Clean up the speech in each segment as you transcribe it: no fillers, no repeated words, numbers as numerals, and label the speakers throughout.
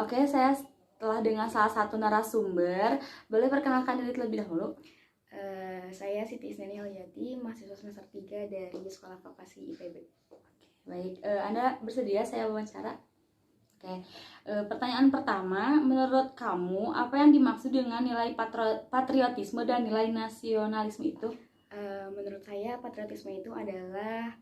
Speaker 1: Oke, saya telah dengan salah satu narasumber. Boleh perkenalkan diri terlebih dahulu?
Speaker 2: Saya Siti Isnani Halyati, mahasiswa semester 3 dari Sekolah Vokasi IPB.
Speaker 1: Baik, Anda bersedia saya wawancara? Oke, pertanyaan pertama, menurut kamu apa yang dimaksud dengan nilai patriotisme dan nilai nasionalisme itu?
Speaker 2: Menurut saya patriotisme itu adalah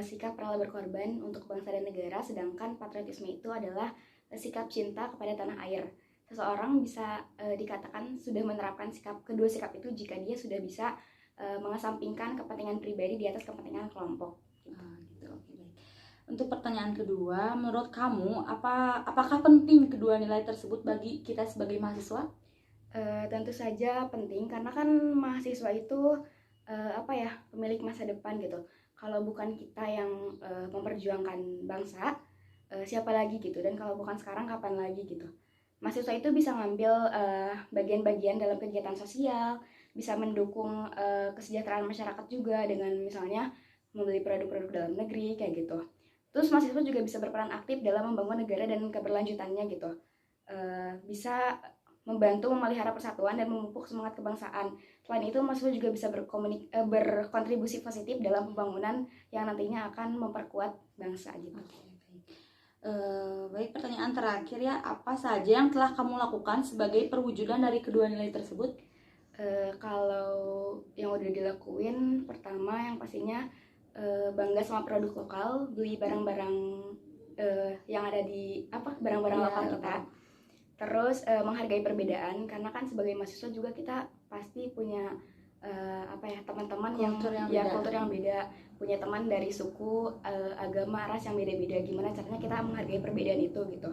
Speaker 2: sikap rela berkorban untuk bangsa dan negara, sedangkan patriotisme itu adalah sikap cinta kepada tanah air. Seseorang bisa dikatakan sudah menerapkan kedua sikap itu jika dia sudah bisa mengesampingkan kepentingan pribadi di atas kepentingan kelompok.
Speaker 1: Gitu. Oke, baik. Untuk pertanyaan kedua, menurut kamu apakah penting kedua nilai tersebut bagi kita sebagai mahasiswa?
Speaker 2: Tentu saja penting, karena kan mahasiswa itu pemilik masa depan gitu. Kalau bukan kita yang memperjuangkan bangsa, siapa lagi gitu. Dan kalau bukan sekarang, kapan lagi gitu. Mahasiswa itu bisa ngambil bagian-bagian dalam kegiatan sosial, bisa mendukung kesejahteraan masyarakat juga dengan misalnya membeli produk-produk dalam negeri kayak gitu. Terus mahasiswa juga bisa berperan aktif dalam membangun negara dan keberlanjutannya gitu. Bisa membantu memelihara persatuan dan memupuk semangat kebangsaan. Selain itu, mahasiswa juga bisa berkontribusi positif dalam pembangunan yang nantinya akan memperkuat bangsa gitu.
Speaker 1: Baik, pertanyaan terakhir ya, apa saja yang telah kamu lakukan sebagai perwujudan dari kedua nilai tersebut?
Speaker 2: Kalau yang udah dilakuin, pertama yang pastinya bangga sama produk lokal, beli barang-barang yang ada di barang-barang lokal kita. Terus menghargai perbedaan, karena kan sebagai mahasiswa juga kita pasti punya teman-teman kultur yang beda, punya teman dari suku, agama, ras yang beda-beda. Gimana caranya kita menghargai perbedaan itu gitu.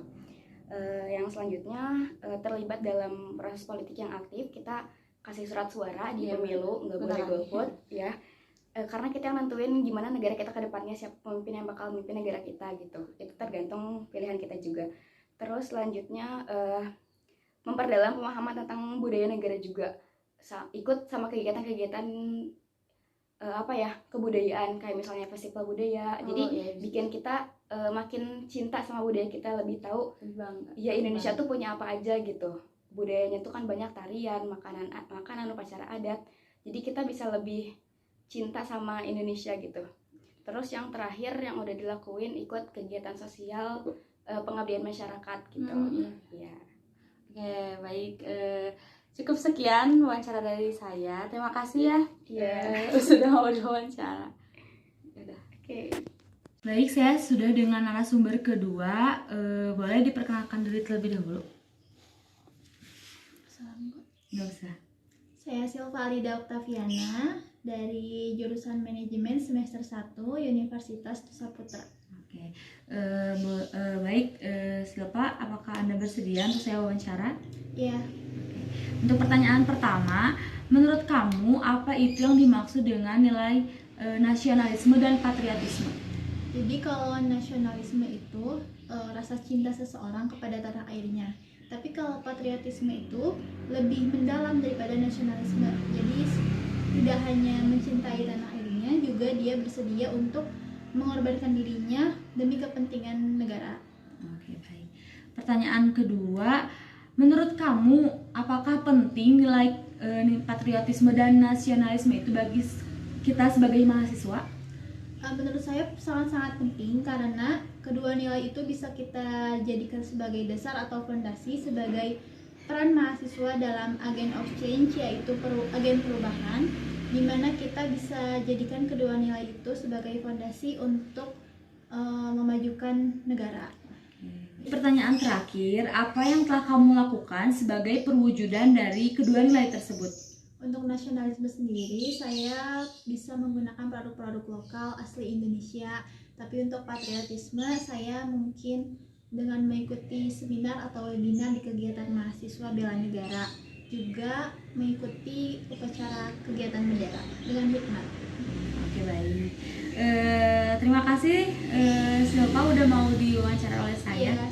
Speaker 2: Yang selanjutnya terlibat dalam proses politik yang aktif. Kita kasih surat suara di pemilu, nggak boleh golput ya. Karena kita yang nentuin gimana negara kita ke depannya, siapa pemimpin yang bakal memimpin negara kita gitu. Itu tergantung pilihan kita juga. Terus selanjutnya memperdalam pemahaman tentang budaya negara juga. Ikut sama kegiatan-kegiatan kebudayaan, kayak misalnya festival budaya. Jadi bikin kita makin cinta sama budaya kita, lebih tahu ya Indonesia tuh punya apa aja gitu. Budayanya tuh kan banyak, tarian, makanan, upacara adat. Jadi kita bisa lebih cinta sama Indonesia gitu. Terus yang terakhir yang udah dilakuin, ikut kegiatan sosial, pengabdian masyarakat gitu. Ya.
Speaker 1: Oke, baik. Cukup sekian wawancara dari saya. Terima kasih ya. Sudah mau diwawancara.
Speaker 2: Oke.
Speaker 1: Baik, saya sudah dengan narasumber kedua. Boleh diperkenalkan diri terlebih dahulu? Nggak usah.
Speaker 3: Saya Silva Alida Oktaviana dari jurusan Manajemen semester 1 Universitas Tusa Putra.
Speaker 1: Oke. Baik, Silva, apakah Anda bersedia untuk saya wawancara?
Speaker 3: Iya.
Speaker 1: Untuk pertanyaan pertama, menurut kamu apa itu yang dimaksud dengan nilai nasionalisme dan patriotisme?
Speaker 3: Jadi kalau nasionalisme itu rasa cinta seseorang kepada tanah airnya. Tapi kalau patriotisme itu lebih mendalam daripada nasionalisme. Jadi tidak hanya mencintai tanah airnya, juga dia bersedia untuk mengorbankan dirinya demi kepentingan negara.
Speaker 1: Oke, baik. Pertanyaan kedua, menurut kamu apakah penting nilai patriotisme dan nasionalisme itu bagi kita sebagai mahasiswa?
Speaker 3: Menurut saya sangat-sangat penting, karena kedua nilai itu bisa kita jadikan sebagai dasar atau fondasi sebagai peran mahasiswa dalam agen of change, yaitu agen perubahan, di mana kita bisa jadikan kedua nilai itu sebagai fondasi untuk memajukan negara.
Speaker 1: Pertanyaan terakhir, apa yang telah kamu lakukan sebagai perwujudan dari kedua nilai tersebut?
Speaker 3: Untuk nasionalisme sendiri, saya bisa menggunakan produk-produk lokal asli Indonesia. Tapi untuk patriotisme, saya mungkin dengan mengikuti seminar atau webinar di kegiatan mahasiswa bela negara, juga mengikuti upacara kegiatan bendera dengan hikmat.
Speaker 1: Oke, baik. Terima kasih Silva udah mau diwawancara oleh saya.
Speaker 3: Iya,